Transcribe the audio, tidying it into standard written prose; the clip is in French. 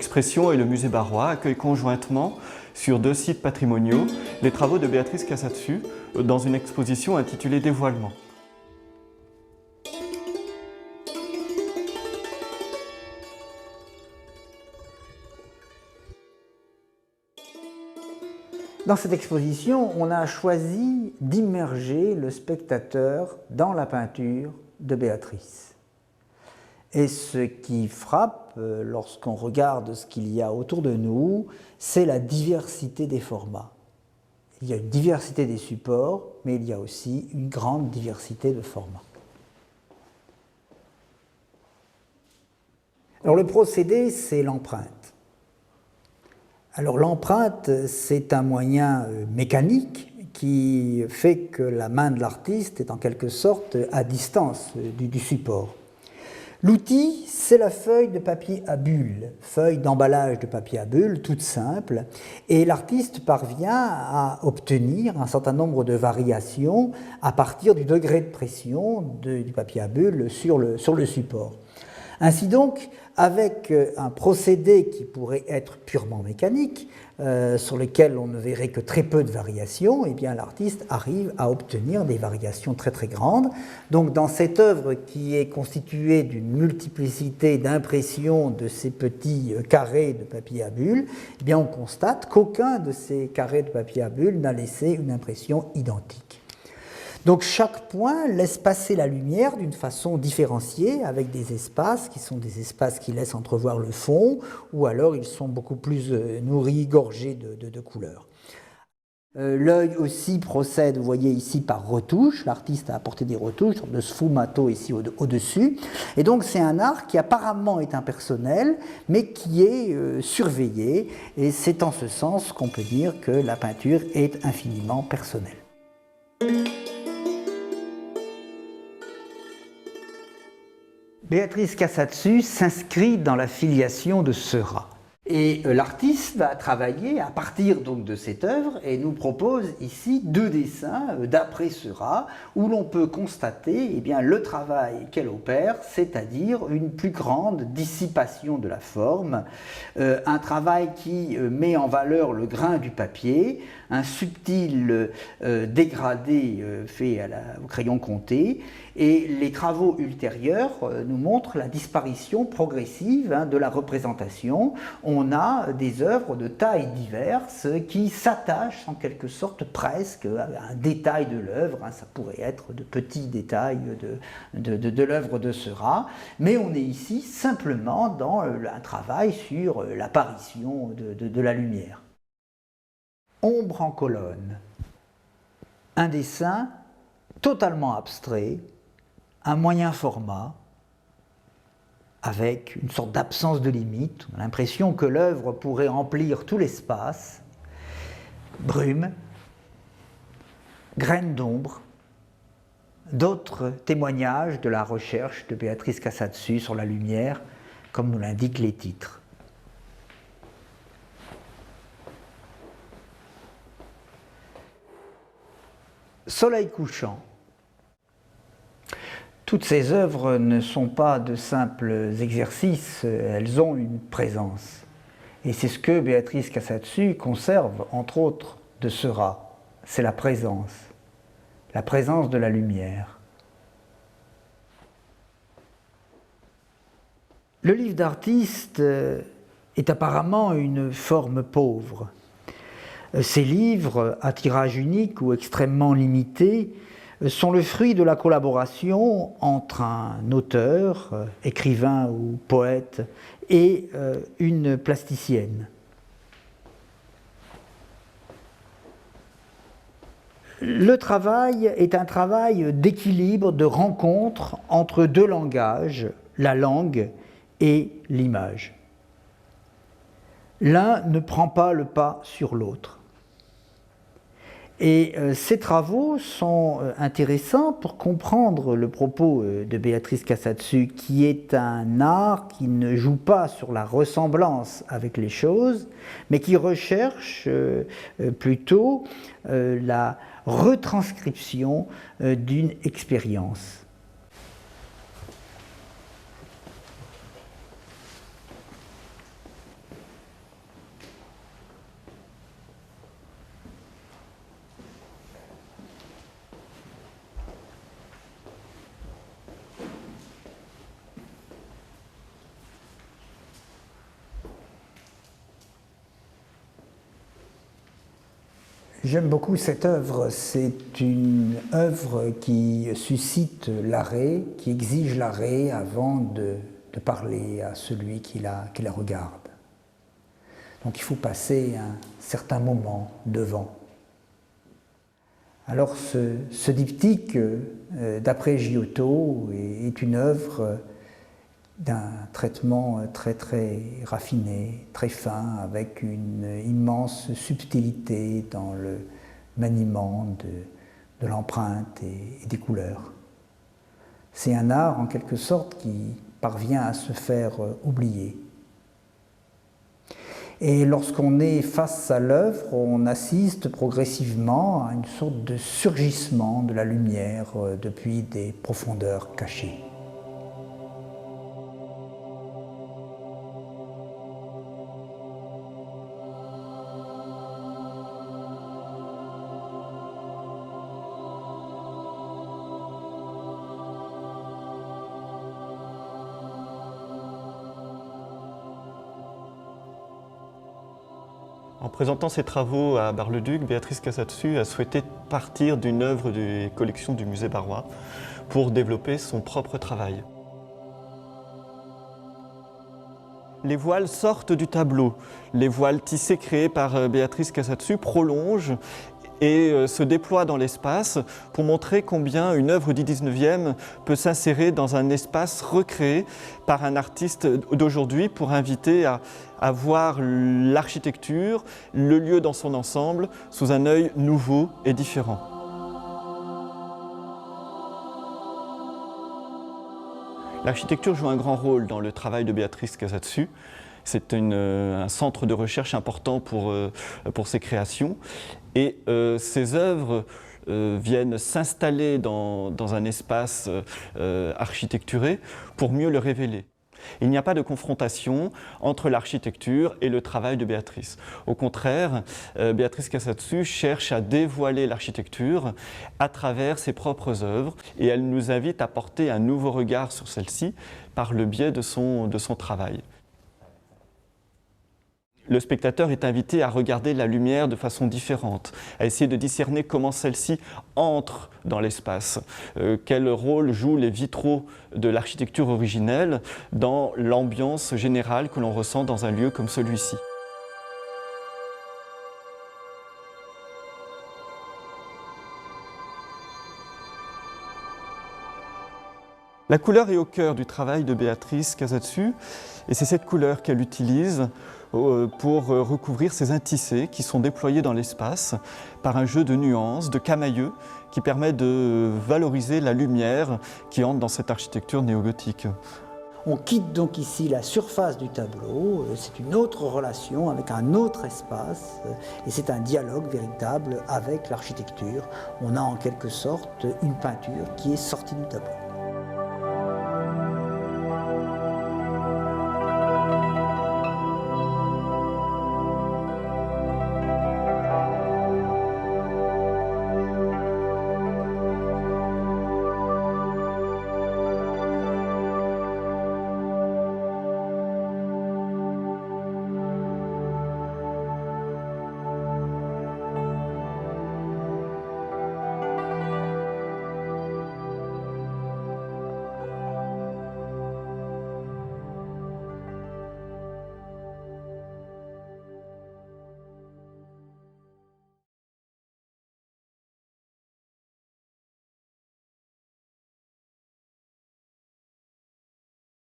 Expression et le musée Barrois accueillent conjointement, sur 2 sites patrimoniaux, les travaux de Béatrice Cassatsù dans une exposition intitulée Dévoilement. Dans cette exposition, on a choisi d'immerger le spectateur dans la peinture de Béatrice. Et ce qui frappe lorsqu'on regarde ce qu'il y a autour de nous, c'est la diversité des formats. Il y a une diversité des supports, mais il y a aussi une grande diversité de formats. Alors le procédé, c'est l'empreinte. Alors l'empreinte, c'est un moyen mécanique qui fait que la main de l'artiste est en quelque sorte à distance du support. L'outil, c'est la feuille de papier à bulles, feuille d'emballage de papier à bulles, toute simple, et l'artiste parvient à obtenir un certain nombre de variations à partir du degré de pression du papier à bulles sur le support. Ainsi donc, avec un procédé qui pourrait être purement mécanique, sur lequel on ne verrait que très peu de variations, eh bien l'artiste arrive à obtenir des variations très très grandes. Donc dans cette œuvre qui est constituée d'une multiplicité d'impressions de ces petits carrés de papier à bulles, eh bien on constate qu'aucun de ces carrés de papier à bulles n'a laissé une impression identique. Donc chaque point laisse passer la lumière d'une façon différenciée avec des espaces qui sont des espaces qui laissent entrevoir le fond ou alors ils sont beaucoup plus nourris, gorgés de couleurs. L'œil aussi procède, vous voyez ici, par retouche. L'artiste a apporté des retouches, une sorte de sfumato ici au-dessus. Et donc c'est un art qui apparemment est impersonnel, mais qui est surveillé. Et c'est en ce sens qu'on peut dire que la peinture est infiniment personnelle. Béatrice Cassatsù s'inscrit dans la filiation de Seurat. Et l'artiste va travailler à partir donc de cette œuvre et nous propose ici 2 dessins d'après Seurat où l'on peut constater eh bien, le travail qu'elle opère, c'est-à-dire une plus grande dissipation de la forme, un travail qui met en valeur le grain du papier, un subtil dégradé fait au crayon compté, et les travaux ultérieurs nous montrent la disparition progressive de la représentation. On a des œuvres de tailles diverses qui s'attachent en quelque sorte presque à un détail de l'œuvre. Ça pourrait être de petits détails de l'œuvre de Seurat, mais on est ici simplement dans un travail sur l'apparition de la lumière. Ombre en colonne, un dessin totalement abstrait, un moyen format, avec une sorte d'absence de limite. On a l'impression que l'œuvre pourrait remplir tout l'espace. Brume, graines d'ombre, d'autres témoignages de la recherche de Béatrice Cassatsù sur la lumière, comme nous l'indiquent les titres. Soleil couchant. Toutes ces œuvres ne sont pas de simples exercices, elles ont une présence. Et c'est ce que Béatrice Cassatsù conserve, entre autres, de Seurat. C'est la présence de la lumière. Le livre d'artiste est apparemment une forme pauvre. Ces livres, à tirage unique ou extrêmement limité, sont le fruit de la collaboration entre un auteur, écrivain ou poète, et une plasticienne. Le travail est un travail d'équilibre, de rencontre entre 2 langages, la langue et l'image. L'un ne prend pas le pas sur l'autre. Et ces travaux sont intéressants pour comprendre le propos de Béatrice Cassatsù, qui est un art qui ne joue pas sur la ressemblance avec les choses, mais qui recherche plutôt la retranscription d'une expérience. J'aime beaucoup cette œuvre. C'est une œuvre qui suscite l'arrêt, qui exige l'arrêt avant de parler à celui qui la regarde. Donc il faut passer un certain moment devant. Alors ce diptyque, d'après Giotto, est une œuvre d'un traitement très très raffiné, très fin, avec une immense subtilité dans le maniement de l'empreinte et des couleurs. C'est un art en quelque sorte qui parvient à se faire oublier. Et lorsqu'on est face à l'œuvre, on assiste progressivement à une sorte de surgissement de la lumière depuis des profondeurs cachées. En présentant ses travaux à Bar-le-Duc, Béatrice Cassatsù a souhaité partir d'une œuvre des collections du musée barrois pour développer son propre travail. Les voiles sortent du tableau. Les voiles tissées créées par Béatrice Cassatsù prolongent et se déploient dans l'espace pour montrer combien une œuvre du 19e peut s'insérer dans un espace recréé par un artiste d'aujourd'hui pour inviter à voir l'architecture, le lieu dans son ensemble, sous un œil nouveau et différent. L'architecture joue un grand rôle dans le travail de Béatrice Cassatsù. C'est un centre de recherche important pour ses créations. Et ces œuvres viennent s'installer dans un espace architecturé pour mieux le révéler. Il n'y a pas de confrontation entre l'architecture et le travail de Béatrice. Au contraire, Béatrice Cassatsù cherche à dévoiler l'architecture à travers ses propres œuvres et elle nous invite à porter un nouveau regard sur celle-ci par le biais de son travail. Le spectateur est invité à regarder la lumière de façon différente, à essayer de discerner comment celle-ci entre dans l'espace, quel rôle jouent les vitraux de l'architecture originelle dans l'ambiance générale que l'on ressent dans un lieu comme celui-ci. La couleur est au cœur du travail de Béatrice Cassatsù et c'est cette couleur qu'elle utilise pour recouvrir ces intissés qui sont déployés dans l'espace par un jeu de nuances, de camailleux qui permet de valoriser la lumière qui entre dans cette architecture néogothique. On quitte donc ici la surface du tableau, c'est une autre relation avec un autre espace et c'est un dialogue véritable avec l'architecture. On a en quelque sorte une peinture qui est sortie du tableau.